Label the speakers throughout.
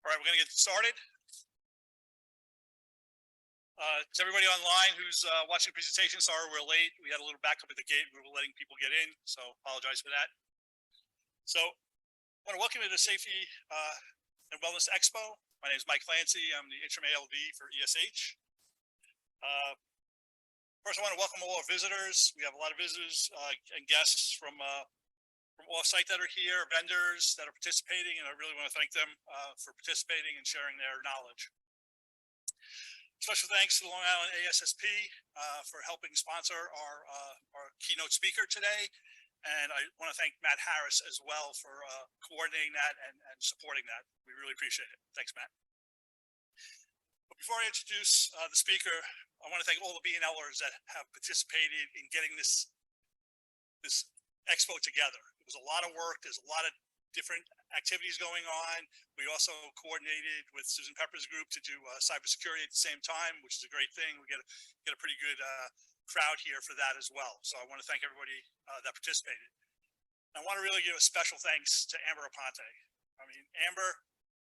Speaker 1: All right, we're going to get started. To everybody online who's watching the presentation, sorry we're late. We had a little backup at the gate. We were letting people get in, so apologize for that. So I want to welcome you to the Safety and Wellness Expo. My name is Mike Clancy. I'm the interim ALD for ESH. First, I want to welcome all our visitors. We have a lot of visitors and guests from off-site that are here, vendors that are participating, and I really want to thank them for participating and sharing their knowledge. Special thanks to Long Island ASSP for helping sponsor our keynote speaker today. And I want to thank Matt Harris as well for coordinating that and supporting that. We really appreciate it. Thanks, Matt. But before I introduce the speaker, I want to thank all the B&Lers that have participated in getting this expo together. It was a lot of work. There's a lot of different activities going on. We also coordinated with Susan Pepper's group to do cybersecurity at the same time, which is a great thing. We get a pretty good crowd here for that as well. So I want to thank everybody that participated. And I want to really give a special thanks to Amber Aponte. I mean, Amber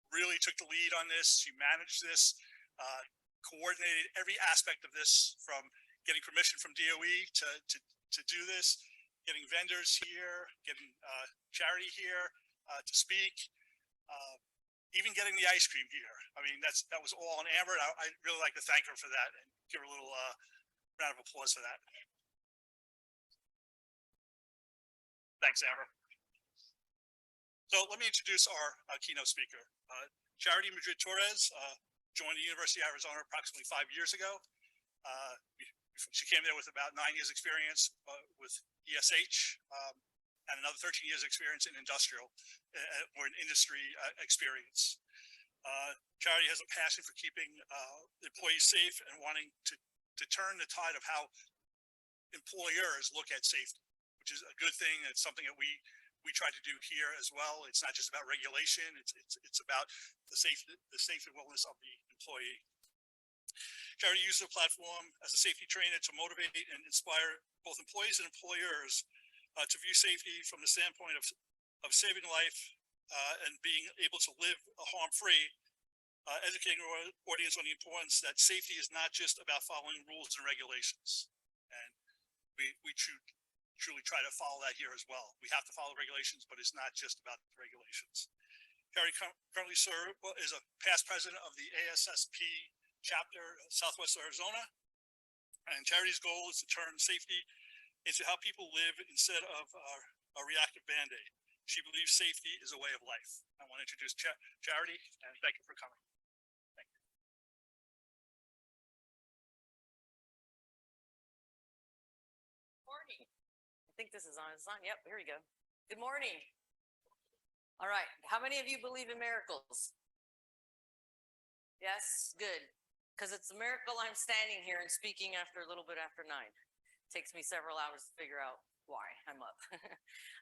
Speaker 1: really took the lead on this. She managed this, coordinated every aspect of this, from getting permission from DOE to do this, getting vendors here, getting Charity here to speak, even getting the ice cream here. I mean, that was all on Amber. And I'd really like to thank her for that and give her a little round of applause for that. Thanks, Amber. So let me introduce our keynote speaker. Charity Madrid-Torres joined the University of Arizona approximately 5 years ago. She came there with about 9 years experience with ESH and another 13 years experience in industrial or in industry experience. Charity has a passion for keeping employees safe and wanting to turn the tide of how employers look at safety, which is a good thing. It's something that we try to do here as well. It's not just about regulation. It's about the safety and wellness of the employee. Charity uses the platform as a safety trainer to motivate and inspire both employees and employers to view safety from the standpoint of saving life and being able to live harm-free, educating our audience on the importance that safety is not just about following rules and regulations. And we truly try to follow that here as well. We have to follow regulations, but it's not just about the regulations. Charity currently is a past president of the ASSP chapter Southwest Arizona, and Charity's goal is to turn safety into how people live instead of a reactive band-aid. She believes safety is a way of life. I want to introduce Charity, and thank you for coming. Thank you.
Speaker 2: Morning. I think this is on. It's on. Yep, here we go. Good morning. All right. How many of you believe in miracles? Yes, good. Because it's a miracle I'm standing here and speaking after a little bit after 9. It takes me several hours to figure out why I'm up.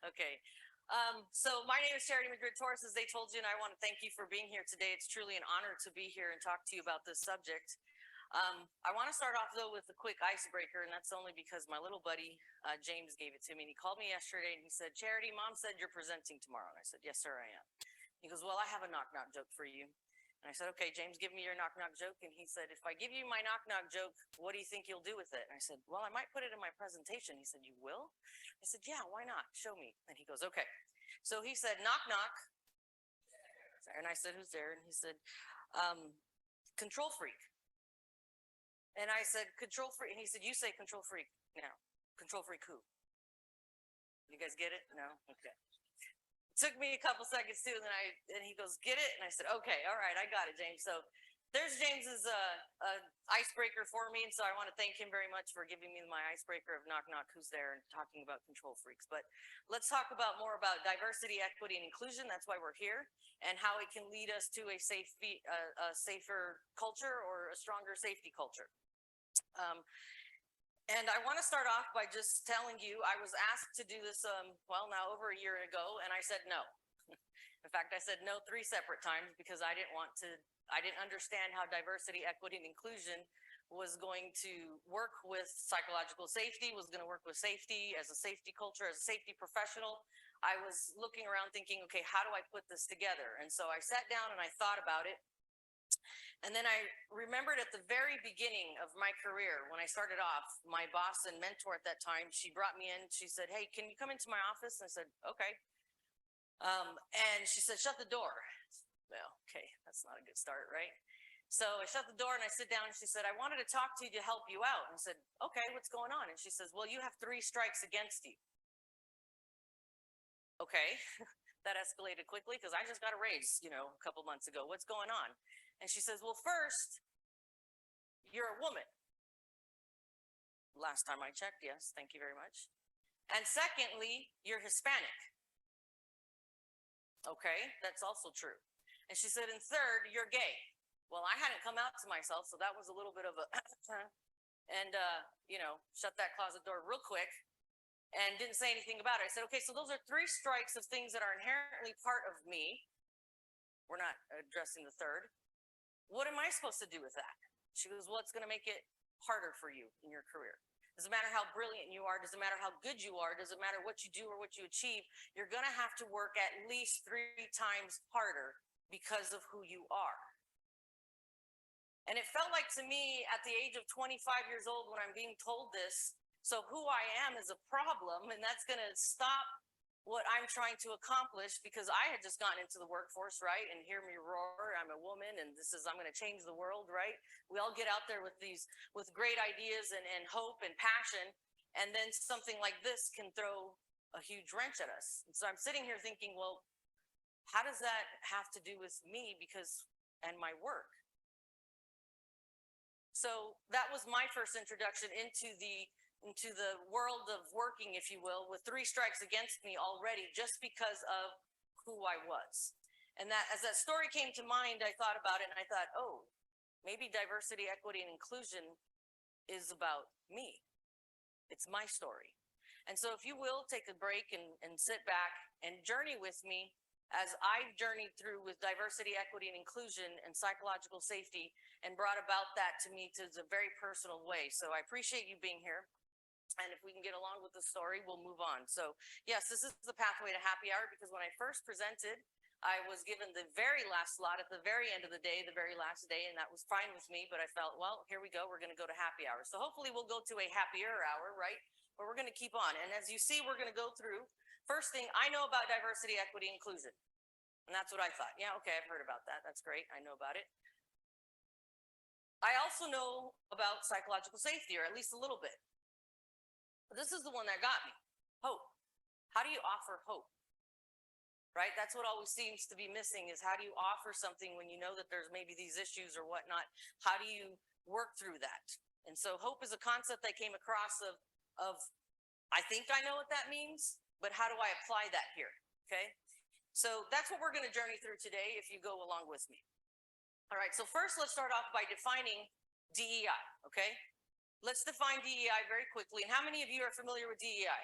Speaker 2: Okay. So my name is Charity Madrid-Torres, as they told you, and I want to thank you for being here today. It's truly an honor to be here and talk to you about this subject. I want to start off, though, with a quick icebreaker, and that's only because my little buddy, James, gave it to me. And he called me yesterday, and he said, Charity, Mom said you're presenting tomorrow. And I said, yes, sir, I am. He goes, well, I have a knock-knock joke for you. And I said, okay, James, give me your knock-knock joke. And he said, if I give you my knock-knock joke, what do you think you'll do with it? And I said, well, I might put it in my presentation. He said, you will? I said, yeah, why not? Show me. And he goes, okay. So he said, knock-knock. And I said, who's there? And he said, control freak. And I said, control freak. And he said, you say control freak now. Control freak who? You guys get it? No? Okay. Took me a couple seconds too, and then he goes, get it? And I said, okay, all right, I got it, James. So there's James's icebreaker for me, and so I want to thank him very much for giving me my icebreaker of knock knock, who's there, and talking about control freaks. But let's talk about more about diversity, equity, and inclusion. That's why we're here, and how it can lead us to a safer culture or a stronger safety culture. And I want to start off by just telling you, I was asked to do this, well, now over a year ago, and I said no. In fact, I said no 3 separate times because I didn't understand how diversity, equity, and inclusion was going to work with psychological safety, was going to work with safety as a safety culture, as a safety professional. I was looking around thinking, okay, how do I put this together? And so I sat down and I thought about it. And then I remembered at the very beginning of my career, when I started off, my boss and mentor at that time, she brought me in. She said, hey, can you come into my office? And I said, okay. And she said, shut the door. Well, okay, that's not a good start, right? So I shut the door and I sit down and she said, I wanted to talk to you to help you out. And I said, okay, what's going on? And she says, well, you have 3 strikes against you. Okay, that escalated quickly because I just got a raise, a couple months ago. What's going on? And she says, well, first, you're a woman. Last time I checked, yes, thank you very much. And secondly, you're Hispanic. Okay, that's also true. And she said, and third, you're gay. Well, I hadn't come out to myself, so that was a little bit of a, and, shut that closet door real quick and didn't say anything about it. I said, okay, so those are 3 strikes of things that are inherently part of me. We're not addressing the third. What am I supposed to do with that? She goes, well, it's going to make it harder for you in your career. Doesn't matter how brilliant you are. Doesn't matter how good you are. Doesn't matter what you do or what you achieve. You're going to have to work at least 3 times harder because of who you are. And it felt like to me at the age of 25 years old when I'm being told this, so who I am is a problem, and that's going to stop what I'm trying to accomplish because I had just gotten into the workforce, right? And hear me roar, I'm a woman and I'm going to change the world, right? We all get out there with great ideas and hope and passion. And then something like this can throw a huge wrench at us. And so I'm sitting here thinking, well, how does that have to do with me and my work? So that was my first introduction into the world of working, if you will, with 3 strikes against me already just because of who I was. And that as that story came to mind, I thought about it and I thought, oh, maybe diversity, equity, and inclusion is about me. It's my story. And so if you will take a break and sit back and journey with me as I've journeyed through with diversity, equity, and inclusion and psychological safety and brought about that to me to a very personal way. So I appreciate you being here. And if we can get along with the story, we'll move on. So yes, this is the pathway to happy hour because when I first presented, I was given the very last slot at the very end of the day, the very last day, and that was fine with me. But I felt, well, here we go. We're going to go to happy hour. So hopefully we'll go to a happier hour, right? But we're going to keep on. And as you see, we're going to go through. First thing, I know about diversity, equity, inclusion. And that's what I thought. Yeah, okay, I've heard about that. That's great. I know about it. I also know about psychological safety, or at least a little bit. But this is the one that got me. Hope. How do you offer hope? Right? That's what always seems to be missing is how do you offer something when you know that there's maybe these issues or whatnot? How do you work through that? And so hope is a concept I came across of I think I know what that means, but how do I apply that here? Okay? So that's what we're going to journey through today if you go along with me. All right, so first let's start off by defining DEI, okay? Let's define DEI very quickly. And how many of you are familiar with DEI?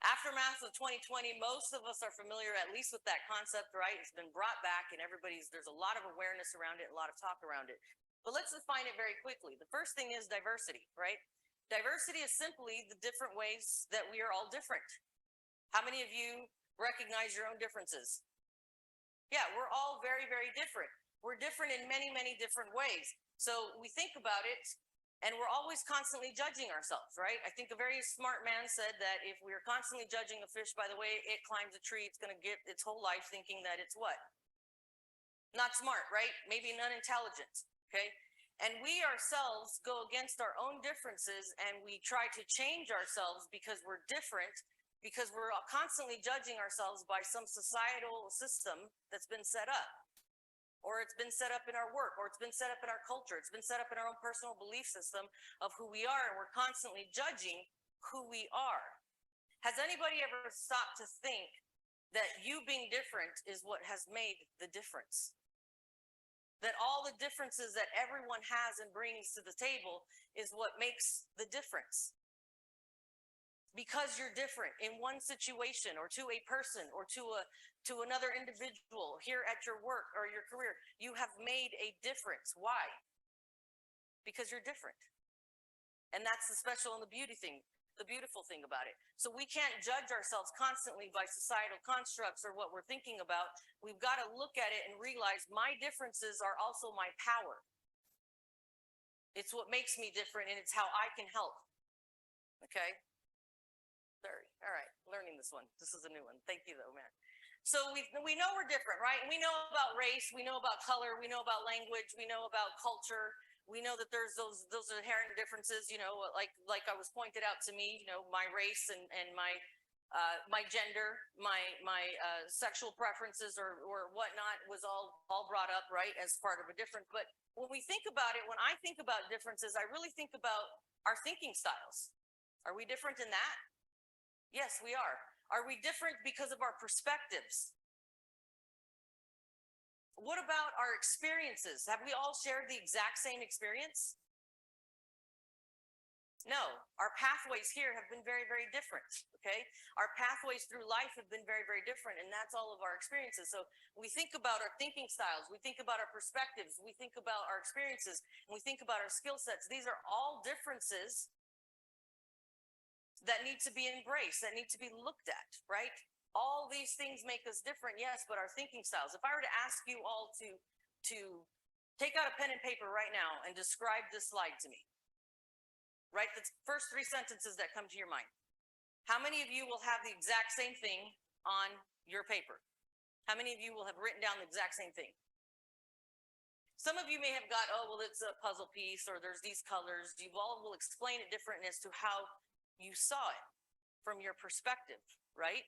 Speaker 2: Aftermath of 2020, most of us are familiar at least with that concept, right? It's been brought back and there's a lot of awareness around it, a lot of talk around it. But let's define it very quickly. The first thing is diversity, right? Diversity is simply the different ways that we are all different. How many of you recognize your own differences? Yeah, we're all very, very different. We're different in many, many different ways. So we think about it and we're always constantly judging ourselves, right? I think a very smart man said that if we're constantly judging a fish by the way it climbs a tree, it's going to get its whole life thinking that it's what? Not smart, right? Maybe unintelligent, okay? And we ourselves go against our own differences and we try to change ourselves because we're different, because we're constantly judging ourselves by some societal system that's been set up. Or it's been set up in our work, or it's been set up in our culture, it's been set up in our own personal belief system of who we are, and we're constantly judging who we are. Has anybody ever stopped to think that you being different is what has made the difference? That all the differences that everyone has and brings to the table is what makes the difference. Because you're different in one situation or to a person or to another individual here at your work or your career, you have made a difference. Why? Because you're different. And that's the special and the beauty thing. the beautiful thing about it. So we can't judge ourselves constantly by societal constructs or what we're thinking about. We've got to look at it and realize my differences are also my power. It's what makes me different, and it's how I can help. Okay? 30. All right, learning this one. This is a new one. Thank you though, man. So we know we're different, right? We know about race, we know about color, we know about language, we know about culture. We know that there's those inherent differences, you know, like I was pointed out to me, you know, my race and my gender, my sexual preferences or whatnot was all brought up, right, as part of a difference. But when we think about it, when I think about differences, I really think about our thinking styles. Are we different in that? Yes, we are. Are we different because of our perspectives? What about our experiences? Have we all shared the exact same experience? No, our pathways here have been very, very different, okay? Our pathways through life have been very, very different, and that's all of our experiences. So we think about our thinking styles, we think about our perspectives, we think about our experiences, and we think about our skill sets. These are all differences that need to be embraced, that need to be looked at, right? All these things make us different, yes, but our thinking styles. If I were to ask you all to take out a pen and paper right now and describe this slide to me, right? The first 3 sentences that come to your mind. How many of you will have the exact same thing on your paper? How many of you will have written down the exact same thing? Some of you may have got, oh, well, it's a puzzle piece, or there's these colors. You all will explain it different as to how you saw it from your perspective, right?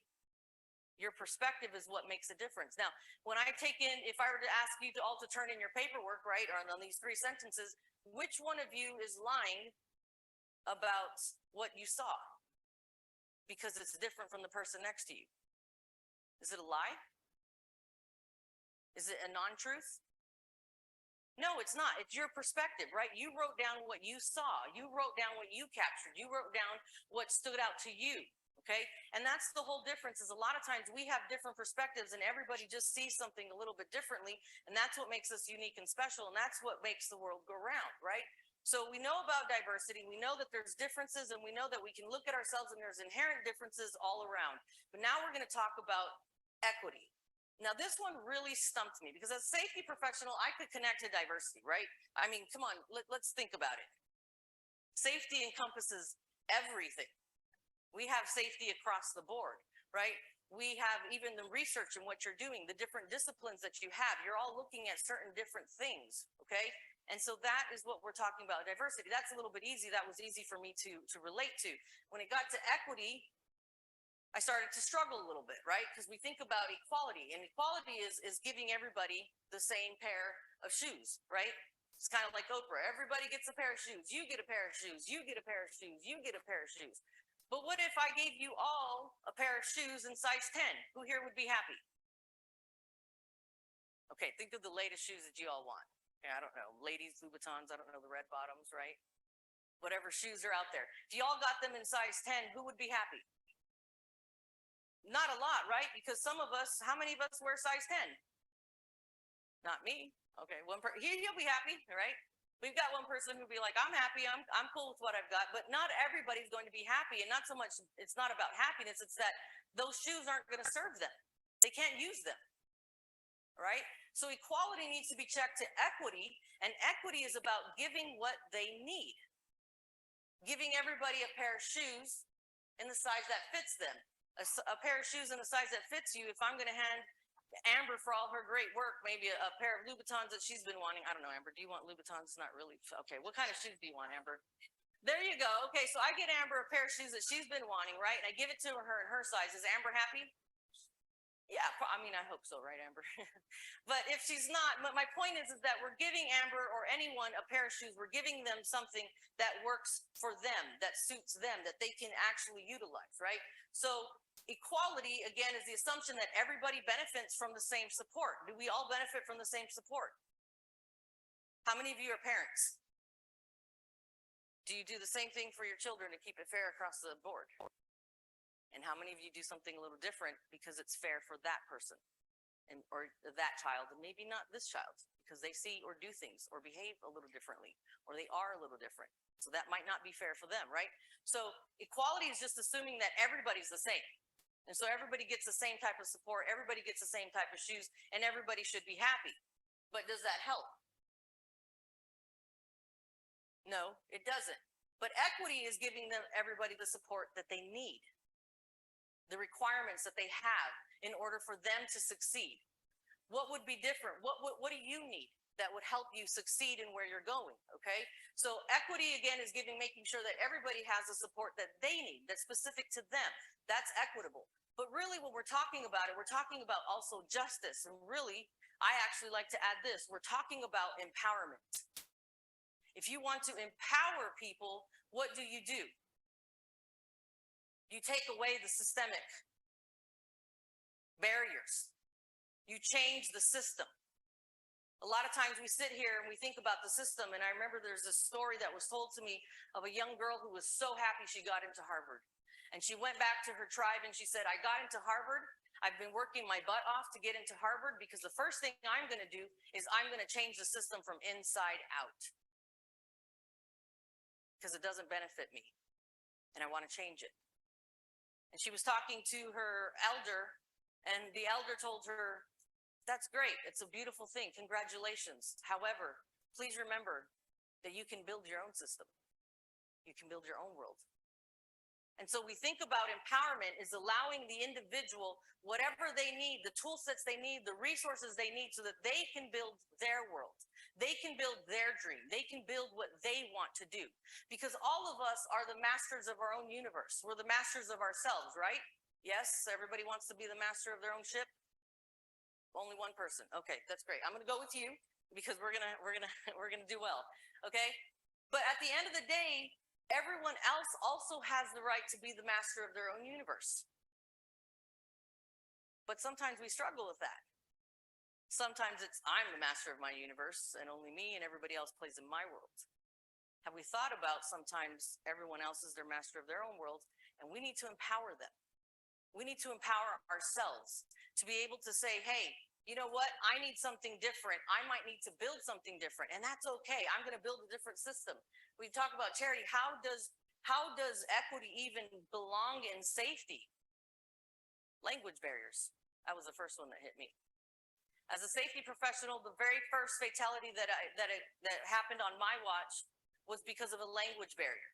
Speaker 2: Your perspective is what makes a difference. Now, when I take in, if I were to ask you to all to turn in your paperwork, right, on these 3 sentences, which one of you is lying about what you saw? Because it's different from the person next to you. Is it a lie? Is it a non-truth? No, it's not. It's your perspective, right? You wrote down what you saw. You wrote down what you captured. You wrote down what stood out to you, okay? And that's the whole difference, is a lot of times we have different perspectives and everybody just sees something a little bit differently, and that's what makes us unique and special, and that's what makes the world go round, right? So we know about diversity. We know that there's differences, and we know that we can look at ourselves and there's inherent differences all around. But now we're going to talk about equity. Now, this one really stumped me because as a safety professional, I could connect to diversity, right? I mean, come on, let's think about it. Safety encompasses everything. We have safety across the board, right? We have even the research in what you're doing, the different disciplines that you have. You're all looking at certain different things, okay? And so that is what we're talking about, diversity. That's a little bit easy. That was easy for me to relate to. When it got to equity, I started to struggle a little bit, right? Because we think about equality, and equality is giving everybody the same pair of shoes, right? It's kind of like Oprah. Everybody gets a pair of shoes. You get a pair of shoes. You get a pair of shoes. You get a pair of shoes. But what if I gave you all a pair of shoes in size 10? Who here would be happy? Okay, think of the latest shoes that you all want. Yeah, I don't know. Ladies, Louboutins, I don't know, the red bottoms, right? Whatever shoes are out there. If you all got them in size 10, who would be happy? Not a lot, right? Because some of us, how many of us wear size 10? Not me. Okay, he'll be happy, right? We've got one person who'll be like, I'm happy, I'm cool with what I've got, but not everybody's going to be happy. And not so much, it's not about happiness, it's that those shoes aren't going to serve them. They can't use them, right? So equality needs to be checked to equity, and equity is about giving what they need. Giving everybody a pair of shoes in the size that fits them. A pair of shoes in the size that fits you. If I'm going to hand Amber, for all her great work, maybe a pair of Louboutins that she's been wanting. I don't know, Amber, do you want Louboutins? Not really. Okay, what kind of shoes do you want, Amber? There you go. Okay, so I get Amber a pair of shoes that she's been wanting, right? And I give it to her in her size. Is Amber happy? Yeah, I mean, I hope so, right, Amber? But if she's not, but my point is that we're giving Amber or anyone a pair of shoes. We're giving them something that works for them, that suits them, that they can actually utilize, right? So equality, again, is the assumption that everybody benefits from the same support. Do we all benefit from the same support? How many of you are parents? Do you do the same thing for your children to keep it fair across the board? And how many of you do something a little different because it's fair for that person? or that child, and maybe not this child, because they see or do things or behave a little differently, or they are a little different. So that might not be fair for them, right? So equality is just assuming that everybody's the same. And so everybody gets the same type of support, everybody gets the same type of shoes, and everybody should be happy. But does that help? No, it doesn't. But equity is giving them everybody the support that they need, the requirements that they have in order for them to succeed. What would be different? What do you need that would help you succeed in where you're going? Okay. So equity again is making sure that everybody has the support that they need, that's specific to them. That's equitable. But really when we're talking about it, we're talking about also justice. And really, I actually like to add this, we're talking about empowerment. If you want to empower people, what do? You take away the systemic barriers. You change the system. A lot of times we sit here and we think about the system, and I remember there's a story that was told to me of a young girl who was so happy she got into Harvard. And she went back to her tribe and she said, I got into Harvard. I've been working my butt off to get into Harvard because the first thing I'm going to do is I'm going to change the system from inside out. Because it doesn't benefit me, and I want to change it. And she was talking to her elder, and the elder told her, that's great, it's a beautiful thing, congratulations. However, please remember that you can build your own system. You can build your own world. And so we think about empowerment is allowing the individual whatever they need, the tool sets they need, the resources they need so that they can build their world. They can build their dream. They can build what they want to do. Because all of us are the masters of our own universe. We're the masters of ourselves, right? Yes, everybody wants to be the master of their own ship. Only one person. Okay, that's great. I'm going to go with you because we're going to do well. Okay? But at the end of the day, everyone else also has the right to be the master of their own universe. But sometimes we struggle with that. Sometimes it's I'm the master of my universe and only me and everybody else plays in my world. Have we thought about sometimes everyone else is their master of their own world and we need to empower them. We need to empower ourselves to be able to say, hey, you know what? I need something different. I might need to build something different, and that's okay. I'm going to build a different system. We talk about charity. How does equity even belong in safety? Language barriers. That was the first one that hit me. As a safety professional, the very first fatality that happened on my watch was because of a language barrier.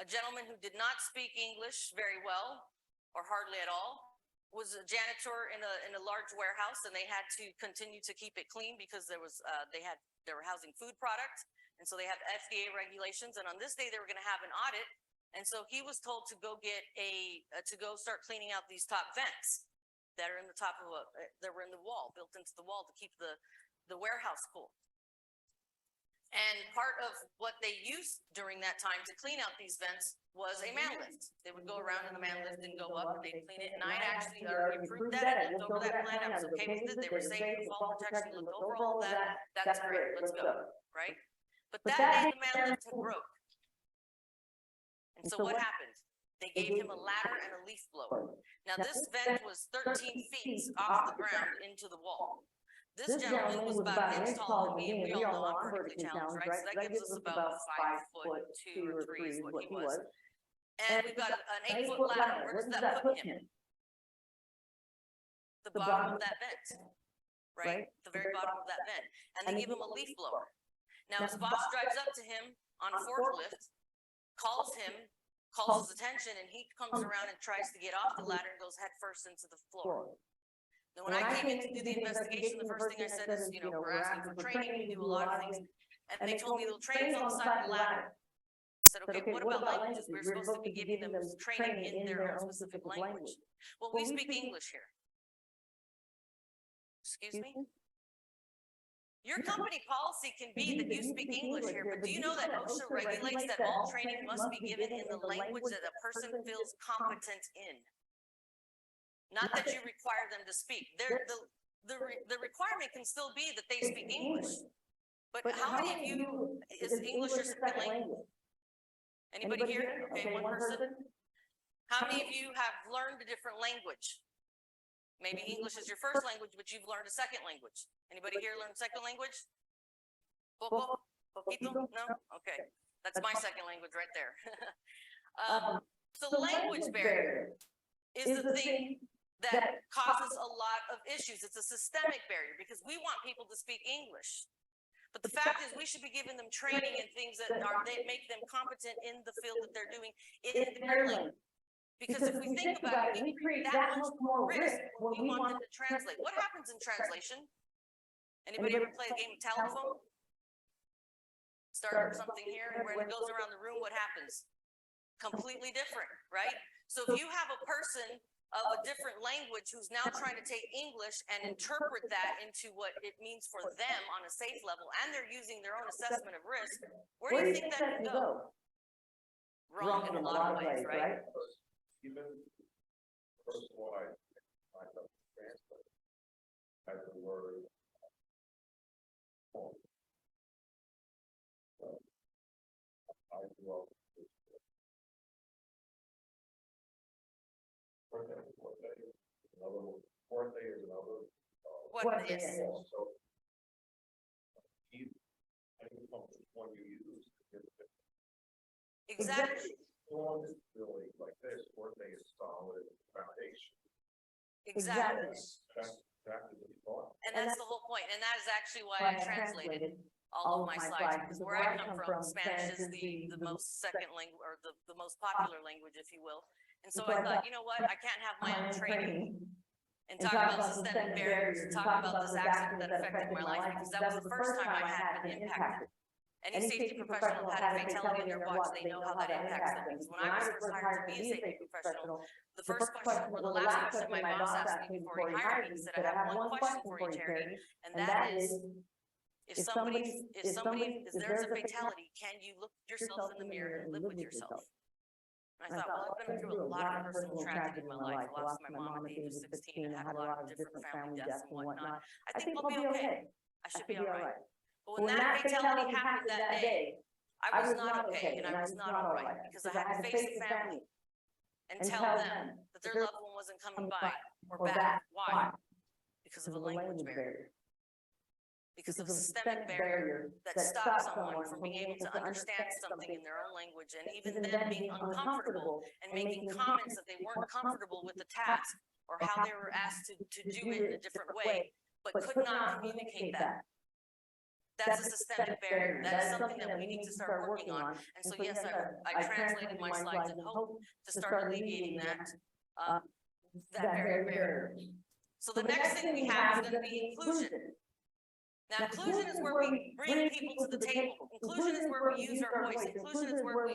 Speaker 2: A gentleman who did not speak English very well, or hardly at all, was a janitor in a large warehouse, and they had to continue to keep it clean because they were housing food products, and so they have FDA regulations. And on this day, they were going to have an audit, and so he was told to go start cleaning out these top vents that are in the top of that were in the wall, built into the wall to keep the warehouse cool. And part of what they used during that time to clean out these vents was a man lift. They would go around and the man lift didn't go up and they'd clean it. And I actually already approved that. I looked over that plan. I was okay with it. They were safe, fall protection, looked over all of that. That's great. Let's go. Right? But that day the man lift had broke. And so what happened? They gave him a ladder and a leaf blower. Now this vent was 13 feet off the ground into the wall. This gentleman was about an inch taller than me, and we all know I'm vertically challenged, right? So that gives us about 5'2" or 3" is what he was. And we've got an 8-foot ladder. Where does that put him? The bottom of that vent, right? The very bottom of that vent. And they give him a leaf blower. Now his boss drives up to him on a forklift, calls his attention, and he comes around and tries to get off the ladder and goes head first into the floor. Now, when I came in to do the investigation, the first thing I said is, we're asking for training, we do a lot of things. And they told me the training's on the side of the ladder. I said, okay, what about languages? We're supposed to be giving them training in their own specific language. Well, we speak English here. Excuse me? Your company policy can be that you speak English here, but do you know that OSHA regulates that all training must be given in the language that a person feels competent in? Not that you require them to speak. The requirement can still be that they speak English. But how many of you is English your second language? Anybody here? Okay, one person. How many of you have learned a different language? Maybe English is your first language, but you've learned a second language. Anybody here learn second language? Poco? Poquito? No? Okay. That's my second language right there. So language barrier is the thing that causes a lot of issues. It's a systemic barrier because we want people to speak English. But the fact is we should be giving them training and things that make them competent in the field that they're doing in their language. Because if we think about it, we create that much more risk when we want them to translate. What happens in translation? Anybody ever play a game of telephone? Start something here, and when it goes around the room, what happens? Completely different, right? So if you have a person of a different language who's now trying to take English and interpret that into what it means for them on a safe level, and they're using their own assessment of risk, where do you think that can go? Wrong in a lot of ways, right?
Speaker 3: Even first of all, I translate as the word home. So I grew up with fourth day is another.
Speaker 2: What is?
Speaker 3: So any one you use.
Speaker 2: Exactly.
Speaker 3: One is really like this. Fourth day is solid foundation.
Speaker 2: Exactly.
Speaker 3: Exactly what you thought.
Speaker 2: And that's the whole point. And that is actually why I translated all of my slides, because where I come from, Spanish is the most second language, or the most popular language, if you will. And so I thought, you know what, I can't have my own training and talk about systemic barriers and talk about this accident that affected my life, because that was the first time I had been impacted. Any safety professional had a fatality in their watch, they know how that impacts them. Because when I was first hired to be a safety professional, the first question, or the last question my boss asked me before he hired me, he said, I have one question for you, Charity, and that is, if there's a fatality, can you look yourself in the mirror and live with yourself? And I thought, well, I've been through a lot of personal tragedy in my life. I lost my mom at the age of 16 and had a lot of different family deaths and whatnot. I think I'll be okay. I should be all right. But when that fatality happened that day, I was not okay, and I was not all right, because I had to face the family and tell them that their loved one wasn't coming by or back. Why? Because of a language barrier. Because of a systemic barrier that stops someone from being able to understand something in their own language, and even them being uncomfortable and making comments that they weren't comfortable with the task or how they were asked to do it in a different way, but could not communicate that. That's a systemic barrier. That is something that we need to start working on. And so yes, I translated my slides and hope to start alleviating that very barrier. So the next thing we have is going to be inclusion. Now, inclusion is where we bring people to the table. Inclusion is where we use our voice. Inclusion is where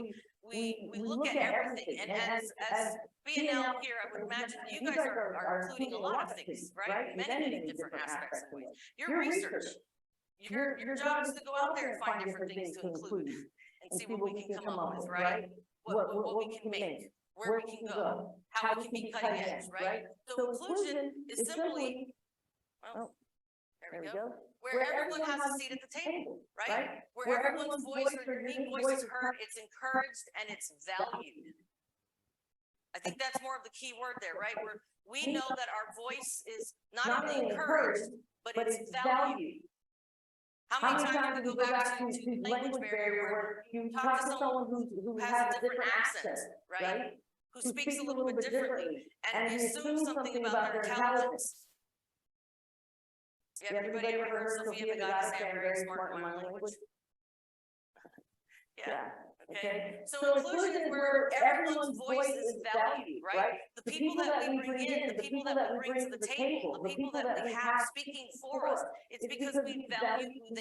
Speaker 2: we look at everything. And as B&L here, I would imagine you guys are including a lot of things, right? Many different aspects and ways. Your research. Your job is to go out there and find different things to include and see what we can come up with, right? What we can make, where we can go, how we can be cutting edge, right? So inclusion is simply, well, there we go, where everyone has a seat at the table, right? Where everyone's voice or unique voice is heard, it's encouraged, and it's valued. I think that's more of the key word there, right? Where we know that our voice is not only encouraged, but it's valued. How many times do we go back to language barrier where you talk to someone who has a different accent, right? Who speaks a little bit differently, and you assume something about their intelligence. Yeah, everybody ever heard Sophia the Goddess say I'm very smart in my language? Yeah. Okay. So inclusion is where everyone's voice is valued, right? The people that we bring in, the people that we bring to the table, the people that we have speaking for us, it's because we value who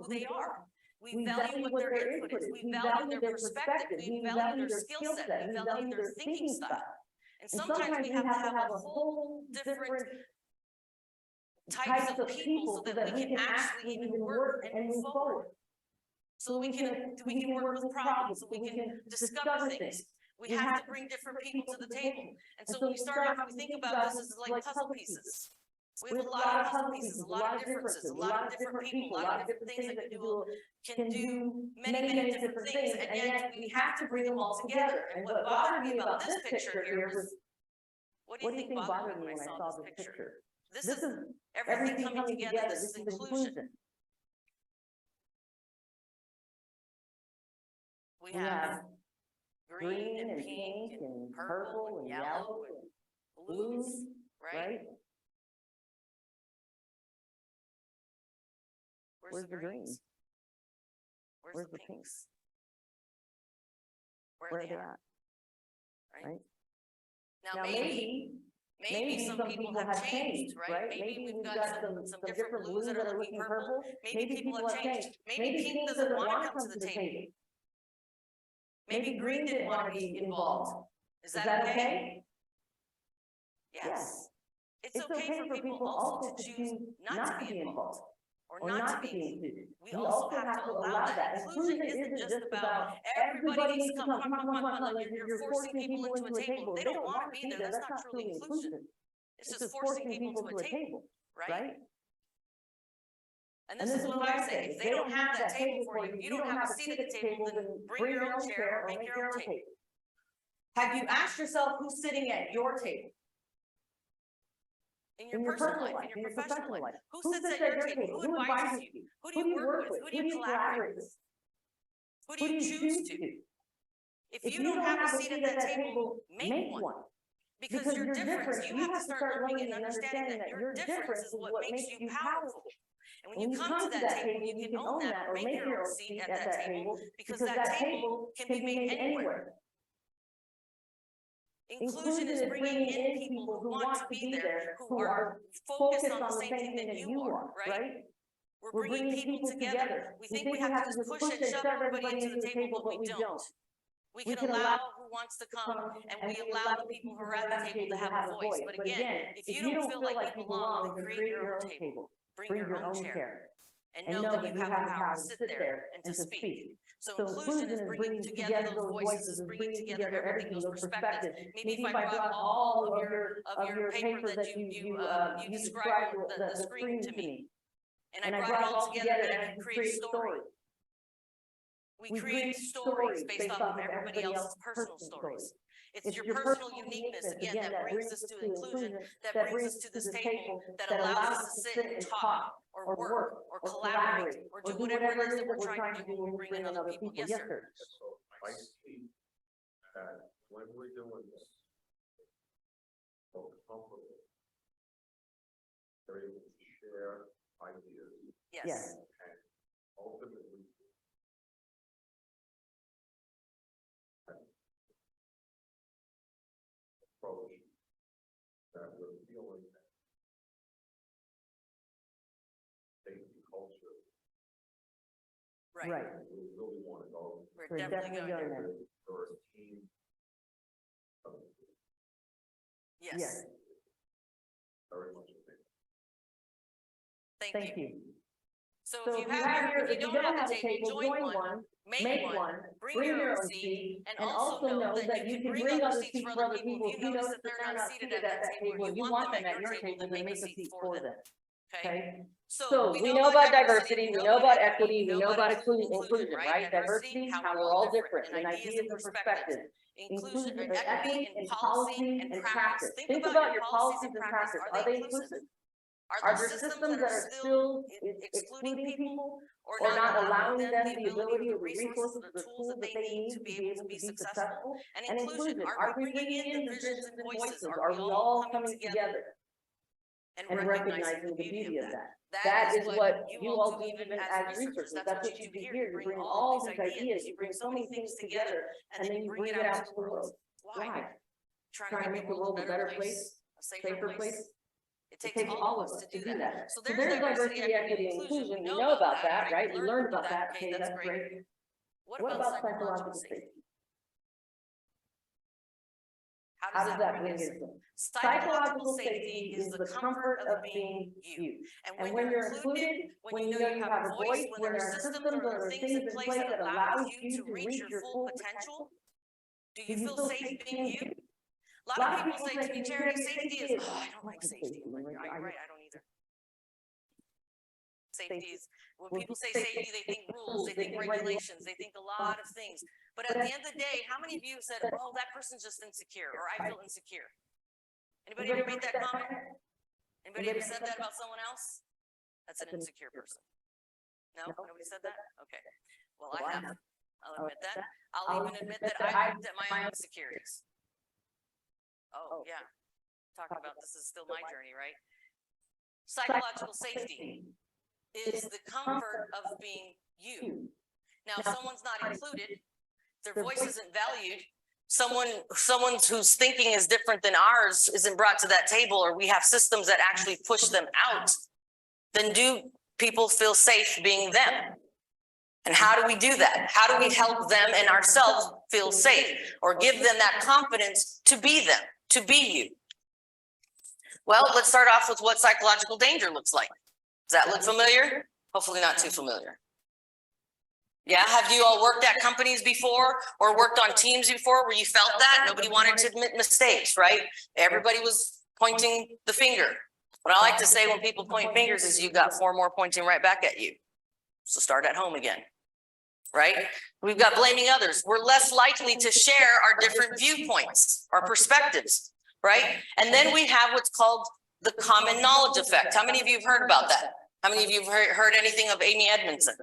Speaker 2: they are. We value what their input is. We value their perspective. We value their skill set. We value their thinking style. And sometimes we have to have a whole different types of people so that we can actually even work and move forward. So we can work with problems, so we can discover things. We have to bring different people to the table. And so when we start off, we think about this as like puzzle pieces. We have a lot of puzzle pieces, a lot of differences, a lot of different people, a lot of different things that can do many different things, and yet we have to bring them all together. And what bothered me about this picture here What do you think bothered me when I saw this picture? This is
Speaker 4: Everything coming together, this is inclusion.
Speaker 2: We have green and pink and purple and yellow and blues, right?
Speaker 4: Where's the green?
Speaker 2: Where's the pinks?
Speaker 4: Where are they at?
Speaker 2: Right?
Speaker 4: Now,
Speaker 2: Now maybe some people have changed, right? Maybe we've got some different blues that are looking purple. Maybe people have changed. Maybe pink doesn't want to come to the table. Maybe green didn't want to be involved. Is that okay? Yes. It's okay for people also to choose not to be involved or not to be included. We also have to allow that. Inclusion isn't just about everybody needs to come, like you're forcing people into a table. They don't want to be there. That's not truly inclusion. It's just forcing people to a table, right? And this is what I say. If they don't have that table for you, you don't have a seat at the table, then bring your own chair or make your own table.
Speaker 4: Have you asked yourself who's sitting at your table?
Speaker 2: In your personal life, in your professional life. Who sits at your table? Who advises you? Who do you work with? Who do you collaborate with? Who do you choose to? If you don't have a seat at that table, make one. Because your difference, you have to start learning and understanding that your difference is what makes you powerful. And when you come to that table, you can own that or make your own seat at that table because that table can be made anywhere. Inclusion is bringing in people who want to be there, who are focused on the same thing that you are, right? We're bringing people together. We think we have to just push and shove everybody into the table, but we don't. We can allow who wants to come, and we allow the people who are at the table to have a voice. But again, if you don't feel like you belong, then create your own table. Bring your own chair. And know that you have the power to sit there and to speak. So inclusion is bringing together those voices, is bringing together everything, those perspectives. Maybe if I brought all of your paper that you described the screen to me, and I brought it all together and I create a story. We create stories based off of everybody else's personal stories. It's your personal uniqueness, again, that brings us to inclusion, that brings us to this table, that allows us to sit and talk, or work, or collaborate, or do whatever it is that we're trying to do when we bring in other people. Yes, sir.
Speaker 3: So I see that when we're doing this, so comfortable, they're able to share ideas.
Speaker 2: Yes.
Speaker 3: And ultimately, approach that we're feeling that safety culture.
Speaker 2: Right.
Speaker 3: We really want to go.
Speaker 2: We're definitely going there.
Speaker 3: For a team.
Speaker 2: Yes.
Speaker 3: Very much a thing.
Speaker 2: Thank you. So if you don't have a table, join one, make one, bring your own seat, and also know that you can bring other seats for other people. If you notice that they're not seated at that table, and you want them at your table, then make a seat for them. Okay?
Speaker 4: So we know about diversity, we know about equity, we know about inclusion, right? Diversity, how we're all different in ideas and perspectives. Inclusion, equity in policy and practice. Think about your policies and practice. Are they inclusive? Are there systems that are still excluding people or not allowing them the ability or the resources, the tools that they need to be able to be successful? And inclusion, are we bringing in the visions and voices? Are we all coming together and recognizing the beauty of that? That is what you all do even as researchers. That's what you do here. You bring all these ideas, you bring so many things together, and then you bring it out to the world. Why? Trying to make the world a better place, a safer place. It takes all of us to do that. So there's diversity, equity, and inclusion. We know about that, right? We learned about that. Okay, that's great. What about psychological safety? How does that bring it in? Psychological safety is the comfort of being you. And when you're included, when you know you have a voice, when there are systems or things in place that allow you to reach your full potential, do you feel safe being you?
Speaker 2: A lot of people say to me, Charity, safety is, oh, I don't like safety. I'm like, you're right, I don't either. Safety is, when people say safety, they think rules, they think regulations, they think a lot of things. But at the end of the day, how many of you said, oh, that person's just insecure, or I feel insecure? Anybody ever made that comment? Anybody ever said that about someone else? That's an insecure person. No, nobody said that? Okay. Well, I have. I'll admit that. I'll even admit that I've looked at my own insecurities. Oh, yeah. Talking about this is still my journey, right? Psychological safety is the comfort of being you. Now, if someone's not included, their voice isn't valued, someone whose thinking is different than ours isn't brought to that table, or we have systems that actually push them out, then do people feel safe being them? And how do we do that? How do we help them and ourselves feel safe, or give them that confidence to be them, to be you? Well, let's start off with what psychological danger looks like. Does that look familiar? Hopefully not too familiar. Yeah, have you all worked at companies before or worked on teams before where you felt that? Nobody wanted to admit mistakes, right? Everybody was pointing the finger. What I like to say when people point fingers is you got 4 more pointing right back at you. So start at home again, right? We've got blaming others. We're less likely to share our different viewpoints, our perspectives, right? And then we have what's called the common knowledge effect. How many of you have heard about that? How many of you have heard anything of Amy Edmondson?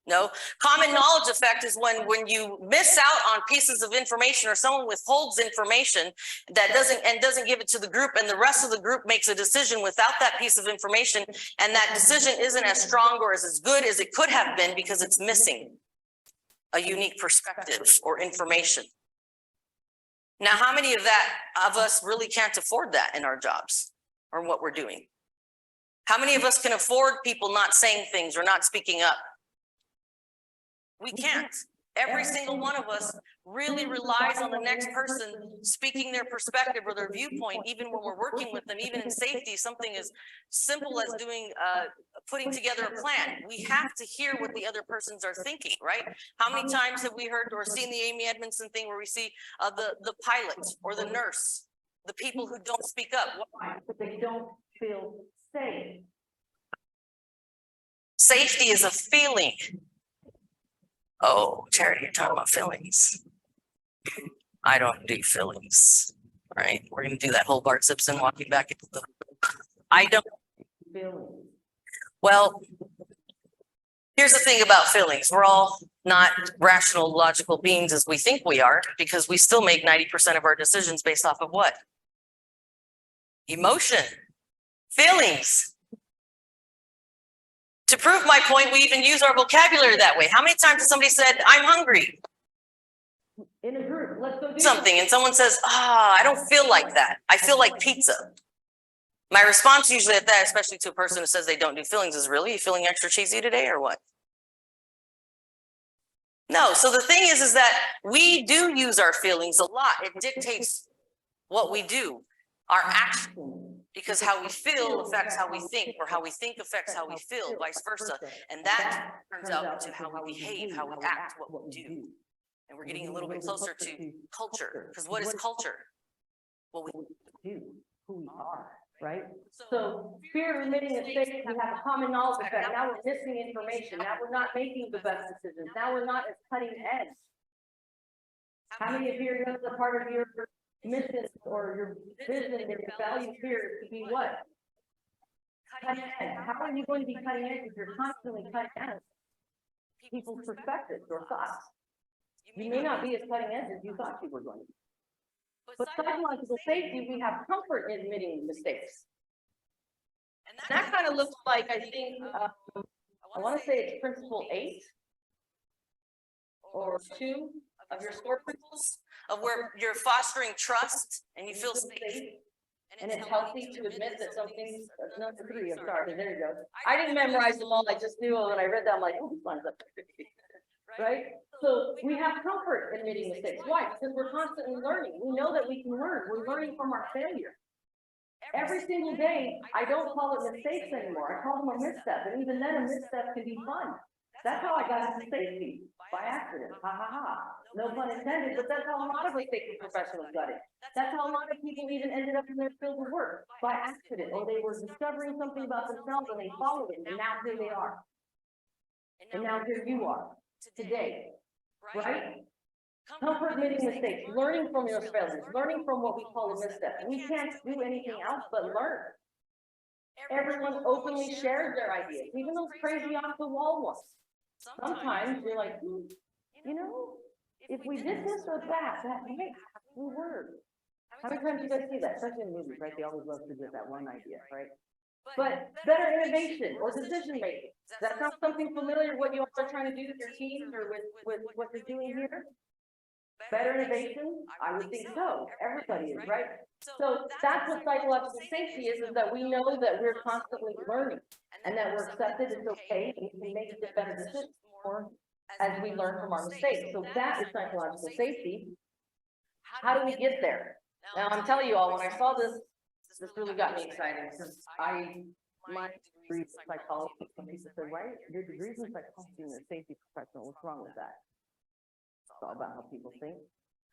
Speaker 2: No. Common knowledge effect is when you miss out on pieces of information, or someone withholds information that doesn't give it to the group, and the rest of the group makes a decision without that piece of information, and that decision isn't as strong or as good as it could have been because it's missing a unique perspective or information. Now, how many of us really can't afford that in our jobs or what we're doing? How many of us can afford people not saying things or not speaking up? We can't. Every single one of us really relies on the next person speaking their perspective or their viewpoint, even when we're working with them, even in safety, something as simple as putting together a plan. We have to hear what the other persons are thinking, right? How many times have we heard or seen the Amy Edmondson thing where we see the pilot or the nurse, the people who don't speak up?
Speaker 4: But they don't feel safe.
Speaker 2: Safety is a feeling. Oh, Charity, you're talking about feelings. I don't do feelings. All right, we're going to do that whole Bart Simpson walking back into the. I don't.
Speaker 4: Feelings.
Speaker 2: Well, here's the thing about feelings. We're all not rational, logical beings as we think we are, because we still make 90% of our decisions based off of what? Emotion, feelings. To prove my point, we even use our vocabulary that way. How many times has somebody said, I'm hungry?
Speaker 4: In a group, let's go do
Speaker 2: Something, and someone says, I don't feel like that. I feel like pizza. My response usually at that, especially to a person who says they don't do feelings, is really, you feeling extra cheesy today or what? No, so the thing is that we do use our feelings a lot. It dictates what we do, our action. Because how we feel affects how we think, or how we think affects how we feel, vice versa. And that turns out to how we behave, how we act, what we do. And we're getting a little bit closer to culture, because what is culture? What we
Speaker 4: do, who we are, right? So fear of admitting mistakes, we have a common knowledge effect. Now we're missing information. Now we're not making the best decisions. Now we're not as cutting edge. How many of you know the part of your mission or your vision and your value here to be what? Cutting edge. How are you going to be cutting edge if you're constantly cutting edge people's perspectives or thoughts? You may not be as cutting edge as you thought you were going to be. But psychological safety, we have comfort in admitting mistakes. And that kind of looks like, I think, I want to say it's principle 8 or 2 of your SCORE principles,
Speaker 2: of where you're fostering trust and you feel safe.
Speaker 4: And it's healthy to admit that something's number 3. I'm sorry, there you go. I didn't memorize them all. I just knew when I read them, I'm like, oh, this one's up. Right? So we have comfort in admitting mistakes. Why? Because we're constantly learning. We know that we can learn. We're learning from our failure. Every single day, I don't call it mistakes anymore. I call them a misstep. And even then, a misstep can be fun. That's how I got into safety, by accident. Ha ha ha. No pun intended, but that's how a lot of us safety professionals got it. That's how a lot of people even ended up in their field of work, by accident. Or they were discovering something about themselves and they followed it, and now here they are. And now here you are, today, right? Comfort admitting mistakes, learning from your failures, learning from what we call a misstep. We can't do anything else but learn. Everyone openly shares their ideas, even those crazy off the wall ones. Sometimes you're like, you know, if we did this or that might work. How many times do you guys see that, especially in movies, right? They always love to get that one idea, right? But better innovation or decision making, that's not something familiar what you all are trying to do with your teams or with what you're doing here? Better innovation? I would think so. Everybody is, right? So that's what psychological safety is that we know that we're constantly learning and that we're accepted, it's okay, and we can make a better decision more as we learn from our mistakes. So that is psychological safety. How do we get there? Now, I'm telling you all, when I saw this really got me excited because my degree in psychology, somebody said, right, your degree's in psychology and a safety professional, what's wrong with that? It's all about how people think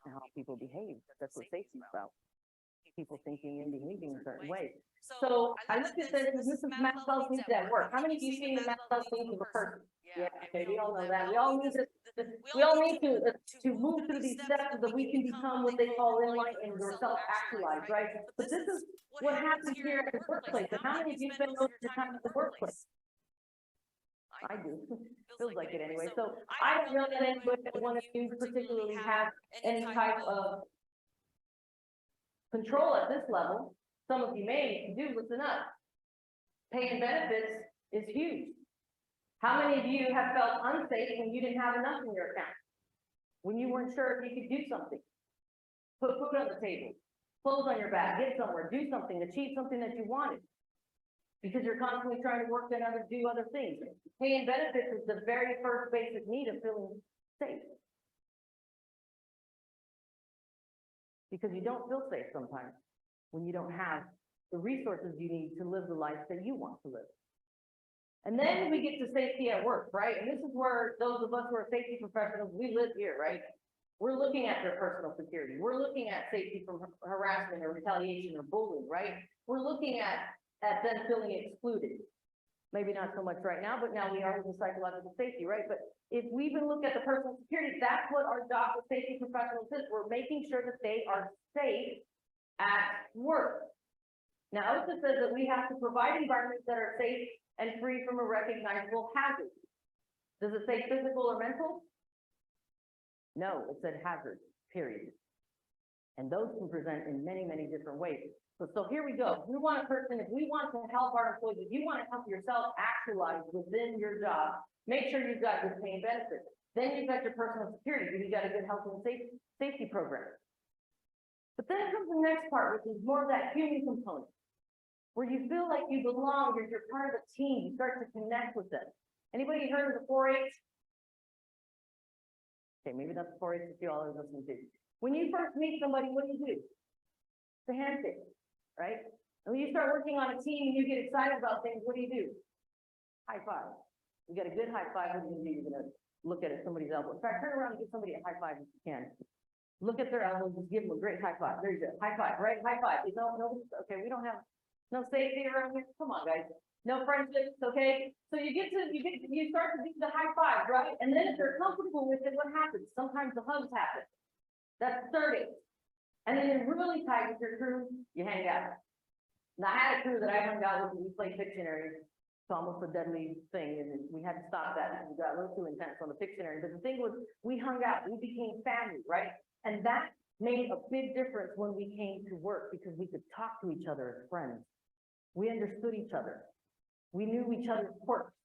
Speaker 4: and how people behave. That's what safety is about. People thinking and behaving in certain ways. So I looked at this, this is Maxwell's needs at work. How many of you seen the Maxwell's needs of a person? Yeah, okay, we all know that. We all need to move through these steps so that we can become what they call enlightened or self-actualized, right? But this is what happens here at the workplace. And how many of you spend most of your time at the workplace? I do. Feels like it anyway. So I don't know that anybody that one of you particularly have any type of control at this level. Some of you may, if you do, listen up. Pay and benefits is huge. How many of you have felt unsafe when you didn't have enough in your account? When you weren't sure if you could do something? Put food on the table, clothes on your back, get somewhere, do something, achieve something that you wanted. Because you're constantly trying to work and do other things. Pay and benefits is the very first basic need of feeling safe. Because you don't feel safe sometimes when you don't have the resources you need to live the life that you want to live. And then we get to safety at work, right? And this is where those of us who are safety professionals, we live here, right? We're looking at their personal security. We're looking at safety from harassment or retaliation or bullying, right? We're looking at them feeling excluded. Maybe not so much right now, but now we are with psychological safety, right? But if we even look at the personal security, that's what our job as safety professionals is. We're making sure that they are safe at work. Now, it says that we have to provide environments that are safe and free from a recognizable hazard. Does it say physical or mental? No, it said hazard, period. And those can present in many, many different ways. So here we go. We want a person, if we want to help our employees, if you want to help yourself actualize within your job, make sure you've got good pay and benefits. Then you've got your personal security, you've got a good health and safety program. But then comes the next part, which is more of that human component, where you feel like you belong, you're part of a team, you start to connect with them. Anybody heard of the 4-H? Okay, maybe that's the 4-H that you all are listening to. When you first meet somebody, what do you do? It's a handshake, right? And when you start working on a team and you get excited about things, what do? High five. You get a good high five, what are you gonna do? You're gonna look at somebody's elbow. In fact, turn around and give somebody a high five if you can. Look at their elbow, just give them a great high five. There you go. High five, right? High five. You know, okay, we don't have no safety around here. Come on, guys. No friendships, okay? So you start to do the high five, right? And then if they're comfortable with it, what happens? Sometimes the hugs happen. That's 30. And then you're really tight with your crew, you hang out. Now, I had a crew that I hung out with, and we played Pictionary. It's almost a deadly thing, and we had to stop that because we got a little too intense on the Pictionary. But the thing was, we hung out, we became family, right? And that made a big difference when we came to work because we could talk to each other as friends. We understood each other. We knew each other's quirks,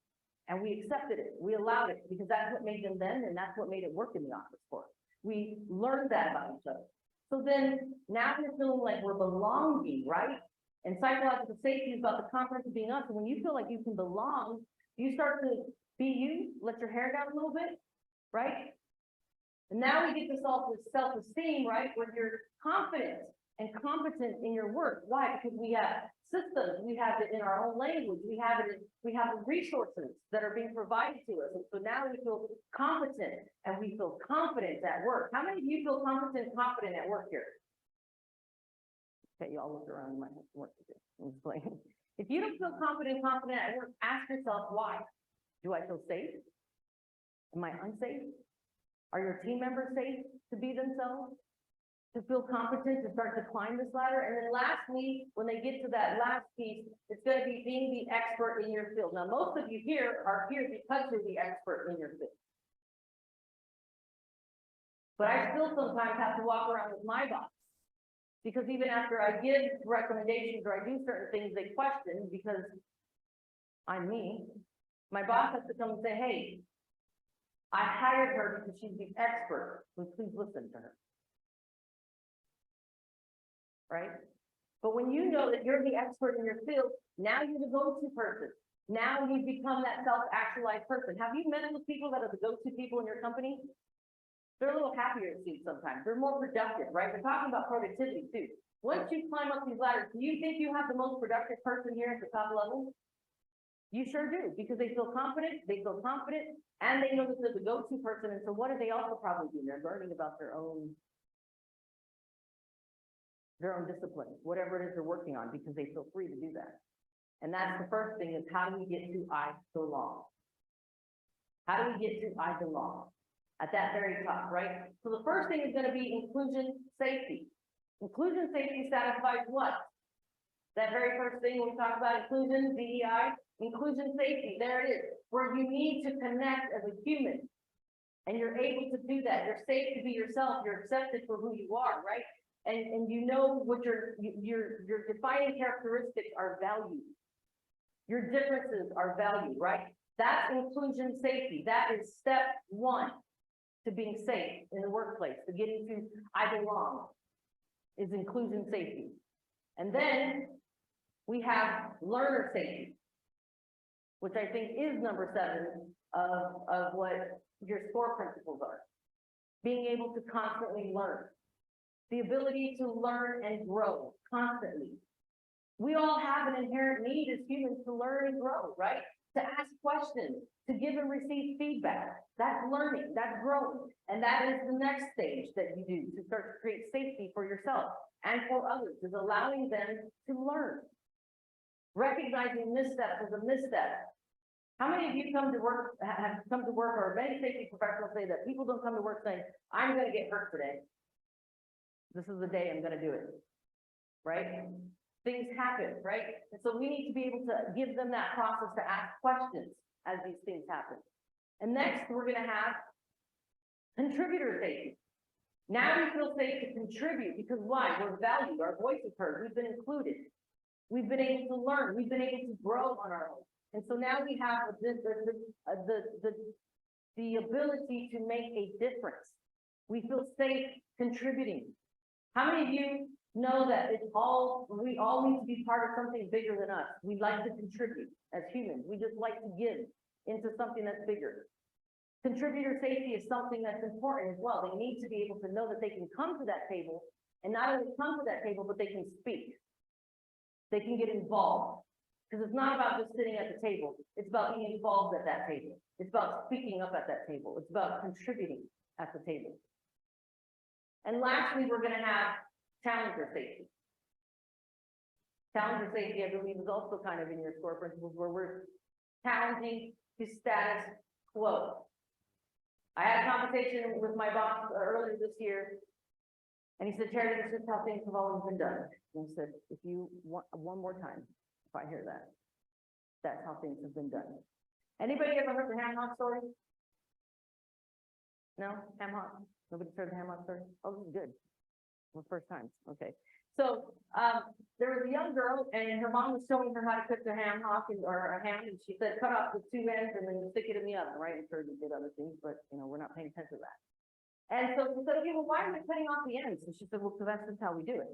Speaker 4: and we accepted it. We allowed it because that's what made them then, and that's what made it work in the office for us. We learned that about each other. So then now we're feeling like we're belonging, right? And psychological safety is about the confidence of being us. And when you feel like you can belong, you start to be you, let your hair down a little bit, right? And now we get this all this self-esteem, right? Where you're confident and competent in your work. Why? Because we have systems, we have it in our own language, we have the resources that are being provided to us. And so now we feel competent and we feel confident at work. How many of you feel competent and confident at work here? Okay, you all look around, you might have some work to do. I'm just playing. If you don't feel confident at work, ask yourself why. Do I feel safe? Am I unsafe? Are your team members safe to be themselves? To feel competent to start to climb this ladder? And then lastly, when they get to that last piece, it's gonna be being the expert in your field. Now, most of you here are here because you're the expert in your field. But I still sometimes have to walk around with my boss. Because even after I give recommendations or I do certain things, they question because I'm me. My boss has to come and say, hey, I hired her because she's the expert, so please listen to her. Right? But when you know that you're the expert in your field, now you're the go-to person. Now you become that self-actualized person. Have you met those people that are the go-to people in your company? They're a little happier to see sometimes. They're more productive, right? We're talking about productivity too. Once you climb up these ladders, do you think you have the most productive person here at the top level? You sure do, because they feel confident, and they know that they're the go-to person. And so what do they also probably do? They're learning about their own discipline, whatever it is they're working on, because they feel free to do that. And that's the first thing, is how do we get to I belong? How do we get to I belong? At that very top, right? So the first thing is going to be inclusion safety. Inclusion safety satisfies what? That very first thing when we talk about inclusion, DEI, inclusion safety, there it is, where you need to connect as a human. And you're able to do that. You're safe to be yourself. You're accepted for who you are, right? And you know what your defining characteristics are valued. Your differences are valued, right? That's inclusion safety. That is step one to being safe in the workplace, to getting to I belong, is inclusion safety. And then we have learner safety, which I think is number 7 of what your SCORE principles are. Being able to constantly learn. The ability to learn and grow constantly. We all have an inherent need as humans to learn and grow, right? To ask questions, to give and receive feedback. That's learning, that's growing. And that is the next stage that you do to start to create safety for yourself and for others, is allowing them to learn. Recognizing missteps as a misstep. How many of you come to work, have come to work, or many safety professionals say that people don't come to work saying, I'm gonna get hurt today. This is the day I'm gonna do it, right? Things happen, right? And so we need to be able to give them that process to ask questions as these things happen. And next, we're gonna have contributor safety. Now we feel safe to contribute, because why? We're valued, our voice is heard, we've been included. We've been able to learn, we've been able to grow on our own. And so now we have the ability to make a difference. We feel safe contributing. How many of you know that we all need to be part of something bigger than us? We like to contribute as humans. We just like to give into something that's bigger. Contributor safety is something that's important as well. They need to be able to know that they can come to that table, and not only come to that table, but they can speak. They can get involved. Because it's not about just sitting at the table. It's about being involved at that table. It's about speaking up at that table. It's about contributing at the table. And lastly, we're going to have challenger safety. Challenger safety, I believe, is also kind of in your SCORE principles, where we're challenging the status quo. I had a conversation with my boss earlier this year, and he said, Charity, this is how things have always been done. And I said, if you want one more time, if I hear that, that's how things have been done. Anybody ever heard the ham hock story? No? Ham hock? Nobody heard the ham hock story? Oh, this is good. Well, first time. Okay. So there was a young girl, and her mom was showing her how to cook the ham hock or a ham, and she said, cut off the 2 ends and then stick it in the oven, right? I'm sure they did other things, but we're not paying attention to that. And so she said, okay, well, why are we cutting off the ends? And she said, well, because that's just how we do it.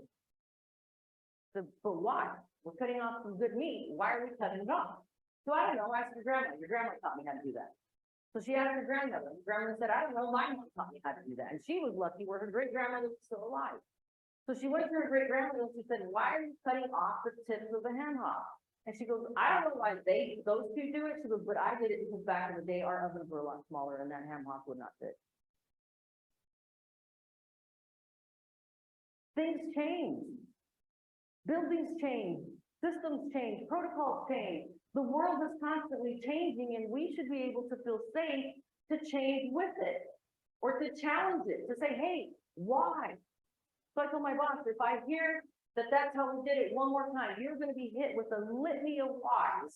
Speaker 4: So, but why? We're cutting off some good meat. Why are we cutting it off? So I don't know. Ask your grandma. Your grandma taught me how to do that. So she asked her grandmother. Her grandmother said, I don't know. My mom taught me how to do that. And she was lucky where her great grandmother was still alive. So she went to her great grandmother and she said, why are you cutting off the tips of the ham hock? And she goes, I don't know why those 2 do it. She goes, but I did it because back in the day our ovens were a lot smaller and that ham hock would not fit. Things change. Buildings change, systems change, protocols change. The world is constantly changing, and we should be able to feel safe to change with it. or to challenge it, to say, hey, why? So I told my boss, if I hear that that's how we did it one more time, you're gonna be hit with a litany of whys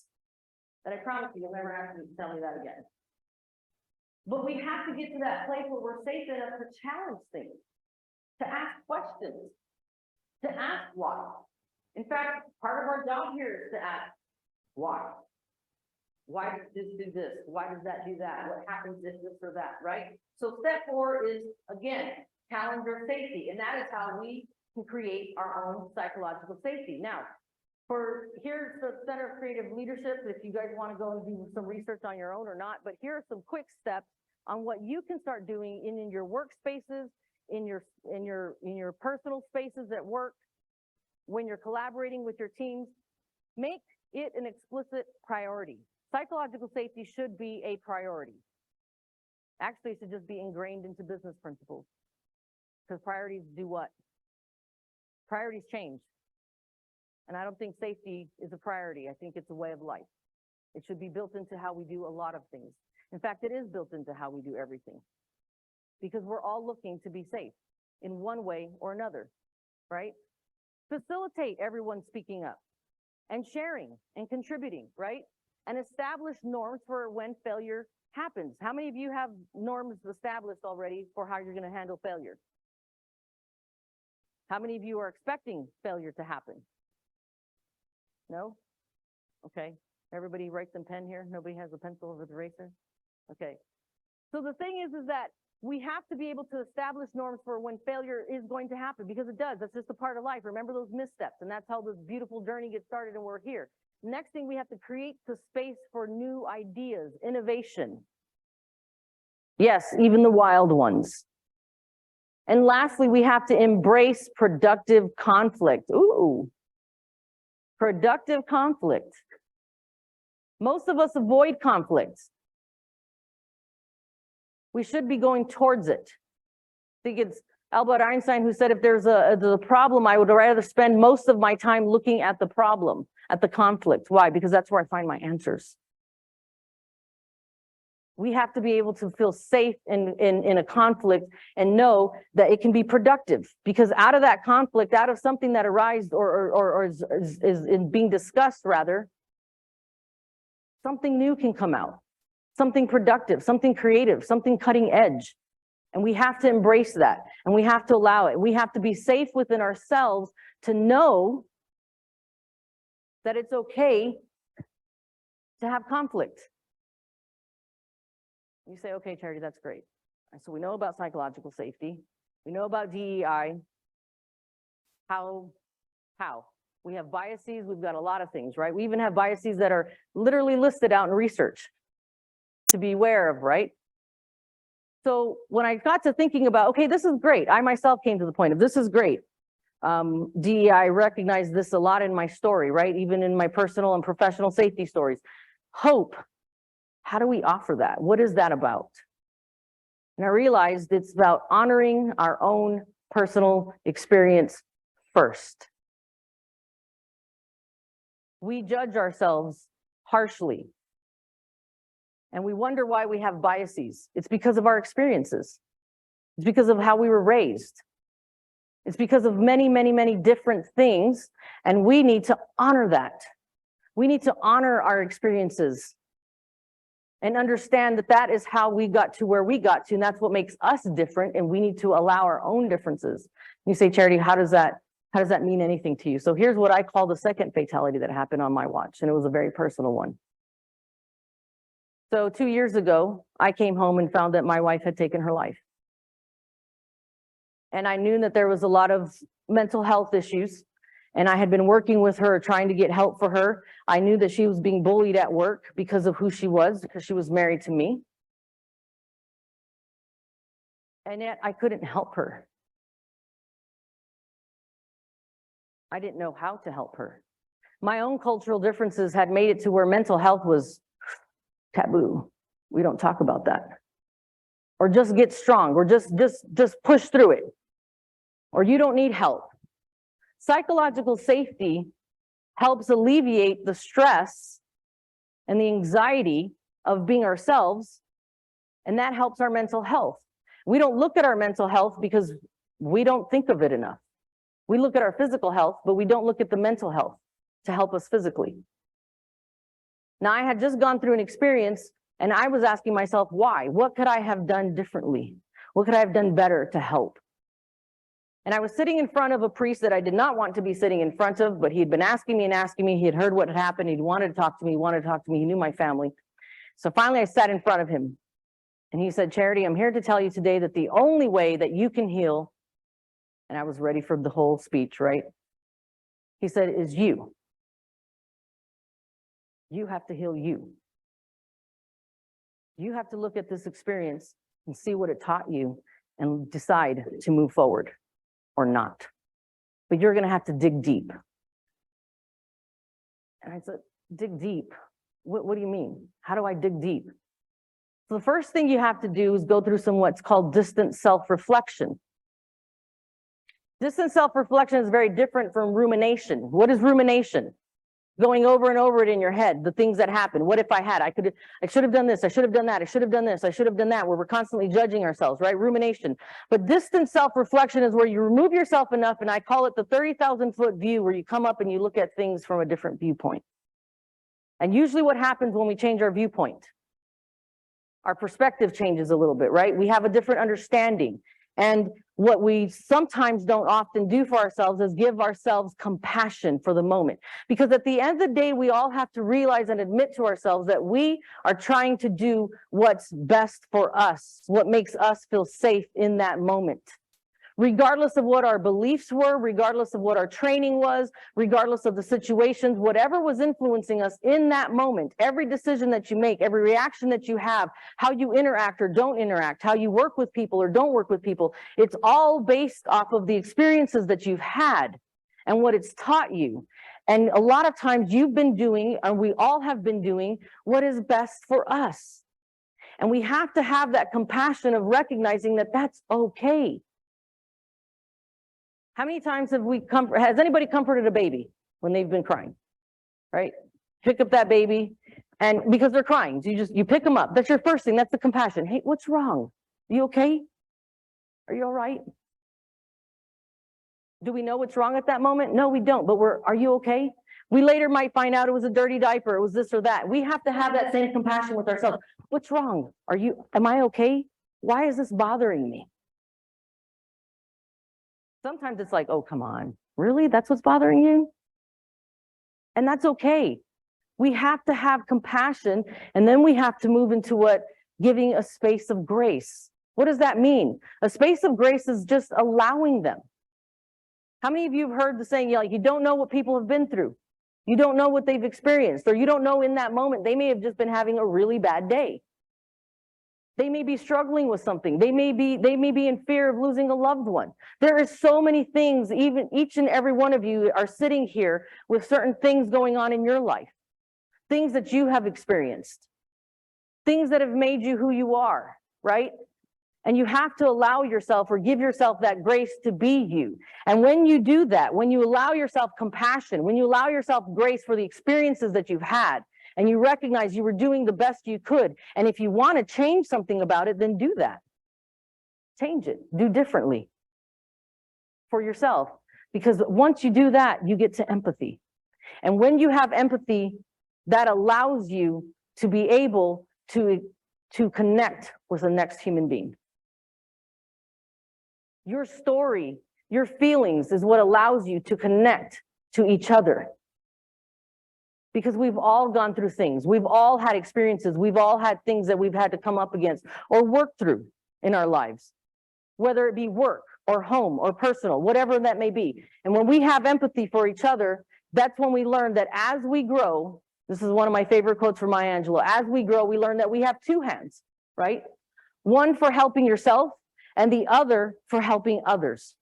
Speaker 4: that I promise you, you'll never have to tell me that again. But we have to get to that place where we're safe enough to challenge things, to ask questions, to ask why. In fact, part of our job here is to ask why. Why does this do this? Why does that do that? What happens if this or that, right? So step 4 is, again, challenge our safety, and that is how we can create our own psychological safety. Now, here's the Center of Creative Leadership, if you guys want to go and do some research on your own or not, but here are some quick steps on what you can start doing in your workspaces, in your personal spaces at work, when you're collaborating with your teams. Make it an explicit priority. Psychological safety should be a priority. Actually, it should just be ingrained into business principles. Because priorities do what? Priorities change. And I don't think safety is a priority. I think it's a way of life. It should be built into how we do a lot of things. In fact, it is built into how we do everything. Because we're all looking to be safe in one way or another, right? Facilitate everyone speaking up and sharing and contributing, right? And establish norms for when failure happens. How many of you have norms established already for how you're going to handle failure? How many of you are expecting failure to happen? No? Okay. Everybody writes in pen here? Nobody has a pencil over the eraser? Okay. So the thing is that we have to be able to establish norms for when failure is going to happen, because it does. That's just a part of life. Remember those missteps, and that's how this beautiful journey gets started, and we're here. Next thing, we have to create the space for new ideas, innovation. Yes, even the wild ones. And lastly, we have to embrace productive conflict. Ooh, productive conflict. Most of us avoid conflict. We should be going towards it. I think it's Albert Einstein who said, if there's a problem, I would rather spend most of my time looking at the problem, at the conflict. Why? Because that's where I find my answers. We have to be able to feel safe in a conflict and know that it can be productive, because out of that conflict, out of something that arises or is being discussed rather, something new can come out. Something productive, something creative, something cutting edge. And we have to embrace that, and we have to allow it. We have to be safe within ourselves to know that it's okay to have conflict. You say, okay, Charity, that's great. So we know about psychological safety. We know about DEI. How? We have biases. We've got a lot of things, right? We even have biases that are literally listed out in research to be aware of, right? So when I got to thinking about, okay, this is great. I myself came to the point of this is great. DEI recognized this a lot in my story, right? Even in my personal and professional safety stories. Hope. How do we offer that? What is that about? And I realized it's about honoring our own personal experience first. We judge ourselves harshly. And we wonder why we have biases. It's because of our experiences. It's because of how we were raised. It's because of many, many, many different things. And we need to honor that. We need to honor our experiences and understand that that is how we got to where we got to. And that's what makes us different. And we need to allow our own differences. You say, Charity, how does that mean anything to you? So here's what I call the second fatality that happened on my watch. And it was a very personal one. So 2 years ago, I came home and found that my wife had taken her life. And I knew that there was a lot of mental health issues, and I had been working with her, trying to get help for her. I knew that she was being bullied at work because of who she was, because she was married to me. And yet I couldn't help her. I didn't know how to help her. My own cultural differences had made it to where mental health was taboo. We don't talk about that. Or just get strong, or just push through it. Or you don't need help. Psychological safety helps alleviate the stress and the anxiety of being ourselves, and that helps our mental health. We don't look at our mental health because we don't think of it enough. We look at our physical health, but we don't look at the mental health to help us physically. Now, I had just gone through an experience and I was asking myself, why? What could I have done differently? What could I have done better to help? And I was sitting in front of a priest that I did not want to be sitting in front of, but he had been asking me and asking me. He had heard what had happened. He wanted to talk to me. He wanted to talk to me. He knew my family. So finally, I sat in front of him. And he said, Charity, I'm here to tell you today that the only way that you can heal, and I was ready for the whole speech, right? He said, is you. You have to heal you. You have to look at this experience and see what it taught you and decide to move forward or not. But you're going to have to dig deep. And I said, dig deep? What do you mean? How do I dig deep? So the first thing you have to do is go through some what's called distant self-reflection. Distant self-reflection is very different from rumination. What is rumination? Going over and over it in your head, the things that happen. What if I had? I should have done this. I should have done that. I should have done this. I should have done that. Where we're constantly judging ourselves, right? Rumination. But distant self-reflection is where you remove yourself enough, and I call it the 30,000-foot view, where you come up and you look at things from a different viewpoint. And usually what happens when we change our viewpoint, our perspective changes a little bit, right? We have a different understanding. And what we sometimes don't often do for ourselves is give ourselves compassion for the moment. Because at the end of the day, we all have to realize and admit to ourselves that we are trying to do what's best for us, what makes us feel safe in that moment. Regardless of what our beliefs were, regardless of what our training was, regardless of the situations, whatever was influencing us in that moment, every decision that you make, every reaction that you have, how you interact or don't interact, how you work with people or don't work with people, it's all based off of the experiences that you've had and what it's taught you. And a lot of times you've been doing, and we all have been doing, what is best for us. And we have to have that compassion of recognizing that that's okay. How many times has anybody comforted a baby when they've been crying, right? Pick up that baby, and because they're crying, so you pick them up. That's your first thing. That's the compassion. Hey, what's wrong? Are you okay? Are you all right? Do we know what's wrong at that moment? No, we don't, but are you okay? We later might find out it was a dirty diaper, it was this or that. We have to have that same compassion with ourselves. What's wrong? Am I okay? Why is this bothering me? Sometimes it's like, oh, come on, really? That's what's bothering you? And that's okay. We have to have compassion, and then we have to move into giving a space of grace. What does that mean? A space of grace is just allowing them. How many of you have heard the saying, you don't know what people have been through. You don't know what they've experienced, or you don't know in that moment, they may have just been having a really bad day. They may be struggling with something. They may be in fear of losing a loved one. There is so many things, even each and every one of you are sitting here with certain things going on in your life, things that you have experienced, things that have made you who you are, right? And you have to allow yourself or give yourself that grace to be you. And when you do that, when you allow yourself compassion, when you allow yourself grace for the experiences that you've had, and you recognize you were doing the best you could. And if you want to change something about it, then do that. Change it, do differently for yourself. Because once you do that, you get to empathy. And when you have empathy, that allows you to be able to connect with the next human being. Your story, your feelings is what allows you to connect to each other. Because we've all gone through things. We've all had experiences. We've all had things that we've had to come up against or work through in our lives, whether it be work or home or personal, whatever that may be. And when we have empathy for each other, that's when we learn that as we grow, this is one of my favorite quotes from Maya Angelou, as we grow, we learn that we have two hands, right? One for helping yourself and the other for helping others.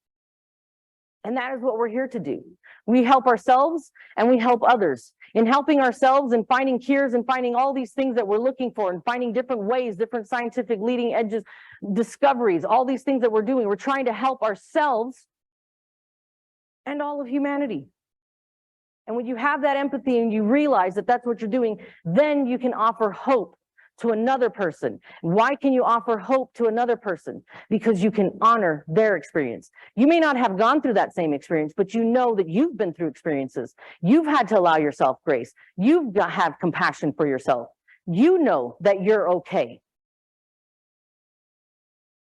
Speaker 4: And that is what we're here to do. We help ourselves and we help others. In helping ourselves and finding cures and finding all these things that we're looking for and finding different ways, different scientific leading edges, discoveries, all these things that we're doing, we're trying to help ourselves and all of humanity. And when you have that empathy and you realize that that's what you're doing, then you can offer hope to another person? Why can you offer hope to another person? Because you can honor their experience. You may not have gone through that same experience, but you know that you've been through experiences. You've had to allow yourself grace. You've got to have compassion for yourself. You know that you're okay.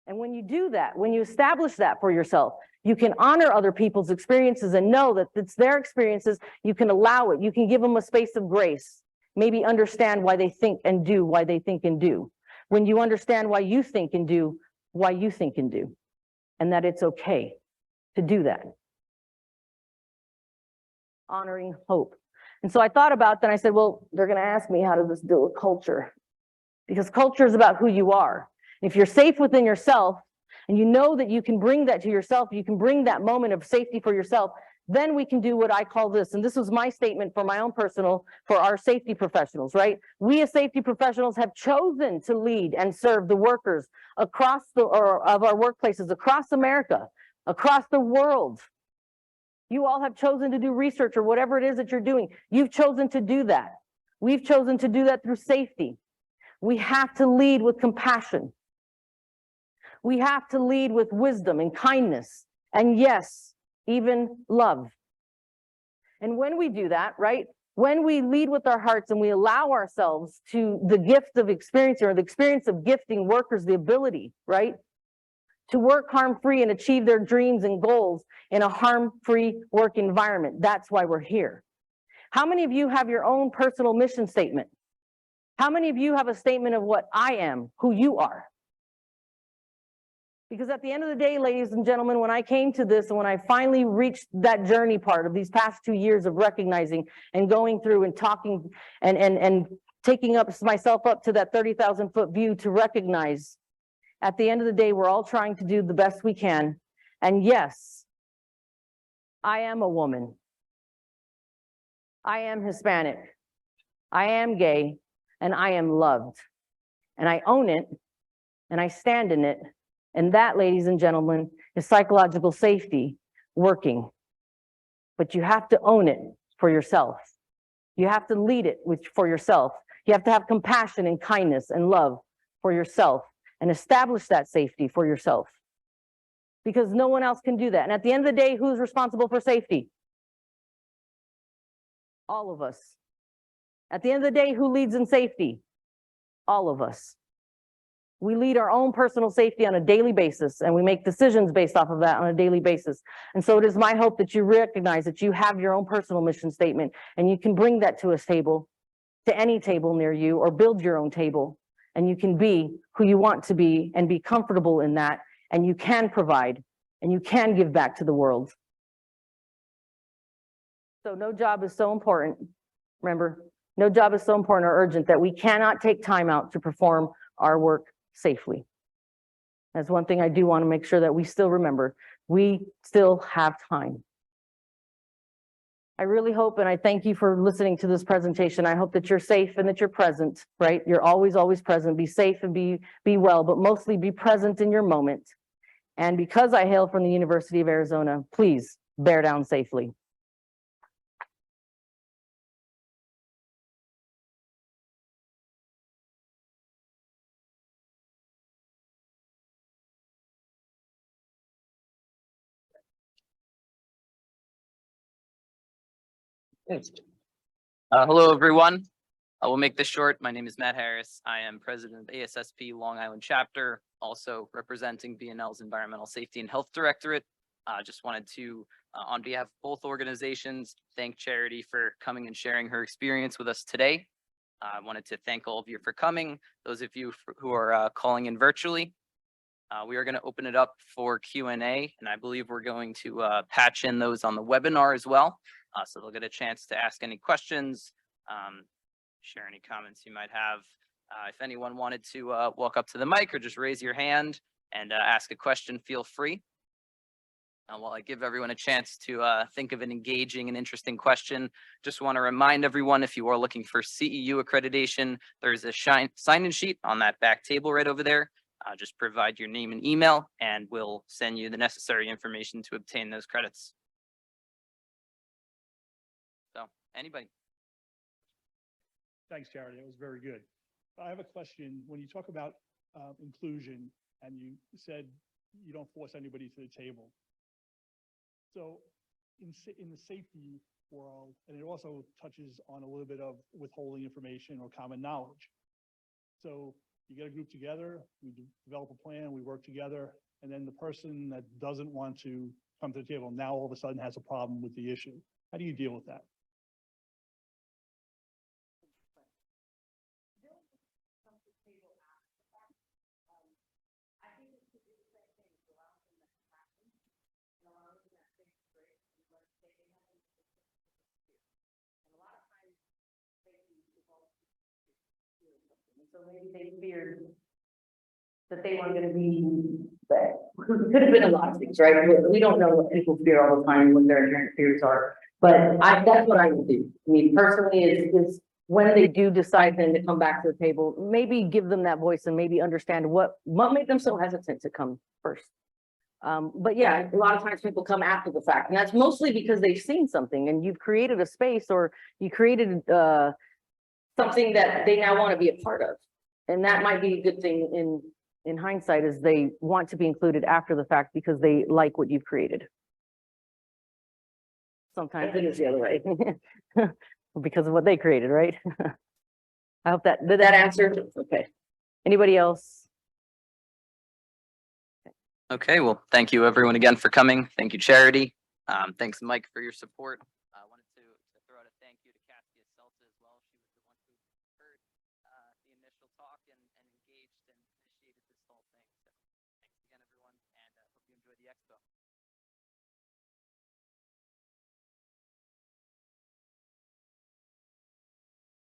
Speaker 4: And when you do that, when you establish that for yourself, you can honor other people's experiences and know that it's their experiences. You can allow it. You can give them a space of grace. Maybe understand why they think and do why they think and do. When you understand why you think and do why you think and do, and that it's okay to do that. Honoring hope. And so I thought about that. I said, well, they're going to ask me, how does this deal with culture? Because culture is about who you are. If you're safe within yourself, and you know that you can bring that to yourself, you can bring that moment of safety for yourself, then we can do what I call this. And this was my statement for my own personal, for our safety professionals, right? We as safety professionals have chosen to lead and serve the workers across of our workplaces, across America, across the world. You all have chosen to do research or whatever it is that you're doing. You've chosen to do that. We've chosen to do that through safety. We have to lead with compassion. We have to lead with wisdom and kindness, and yes, even love. And when we do that, right, when we lead with our hearts and we allow ourselves to the gift of experiencing, or the experience of gifting workers the ability, right, to work harm-free and achieve their dreams and goals in a harm-free work environment. That's why we're here. How many of you have your own personal mission statement? How many of you have a statement of what I am, who you are? Because at the end of the day, ladies and gentlemen, when I came to this and when I finally reached that journey part of these past 2 years of recognizing and going through and talking and taking myself up to that 30,000-foot view to recognize, at the end of the day, we're all trying to do the best we can. And yes, I am a woman. I am Hispanic. I am gay, and I am loved. And I own it, and I stand in it. And that, ladies and gentlemen, is psychological safety working. But you have to own it for yourself. You have to lead it for yourself. You have to have compassion and kindness and love for yourself and establish that safety for yourself. Because no one else can do that. And at the end of the day, who's responsible for safety? All of us. At the end of the day, who leads in safety? All of us. We lead our own personal safety on a daily basis, and we make decisions based off of that on a daily basis. And so it is my hope that you recognize that you have your own personal mission statement, and you can bring that to a table, to any table near you, or build your own table, and you can be who you want to be and be comfortable in that, and you can provide, and you can give back to the world. So no job is so important. Remember, no job is so important or urgent that we cannot take time out to perform our work safely. That's one thing I do want to make sure that we still remember. We still have time. I really hope, and I thank you for listening to this presentation. I hope that you're safe and that you're present, right? You're always present. Be safe and be well, but mostly be present in your moment. And because I hail from the University of Arizona, please bear down safely.
Speaker 5: Hello, everyone. I will make this short. My name is Matt Harris. I am president of ASSP Long Island chapter, also representing BNL's Environmental Safety and Health Directorate. Just wanted to, on behalf of both organizations, thank Charity for coming and sharing her experience with us today. I wanted to thank all of you for coming, those of you who are calling in virtually. We are going to open it up for Q&A, and I believe we're going to patch in those on the webinar as well. So they'll get a chance to ask any questions, share any comments you might have. If anyone wanted to walk up to the mic or just raise your hand and ask a question, feel free. While I give everyone a chance to think of an engaging and interesting question, just want to remind everyone, if you are looking for CEU accreditation, there's a sign-in sheet on that back table right over there. Just provide your name and email, and we'll send you the necessary information to obtain those credits. So, anybody?
Speaker 6: Thanks, Charity. That was very good. I have a question. When you talk about inclusion and you said you don't force anybody to the table. So in the safety world, and it also touches on a little bit of withholding information or common knowledge. So you get a group together, we develop a plan, we work together, and then the person that doesn't want to come to the table now all of a sudden has a problem with the issue. How do you deal with that?
Speaker 4: So maybe they feared that they weren't gonna be, but could have been a lot of things, right? We don't know what people fear all the time, what their inherent fears are. But that's what I would do. I mean, personally, is when they do decide then to come back to the table, maybe give them that voice and maybe understand what made them so hesitant to come first. But yeah, a lot of times people come after the fact, and that's mostly because they've seen something and you've created a space or you created something that they now want to be a part of. And that might be a good thing in hindsight, is they want to be included after the fact because they like what you've created. Sometimes it is the other way because of what they created, right? I hope did that answer? Okay. Anybody else?
Speaker 5: Okay, well, thank you everyone again for coming. Thank you, Charity. Thanks, Mike, for your support. I wanted to throw out a thank you to Cassie Seltz as well. She was the one who heard the initial talk and engaged and initiated this whole thing. So thanks again, everyone, and hope you enjoy the expo.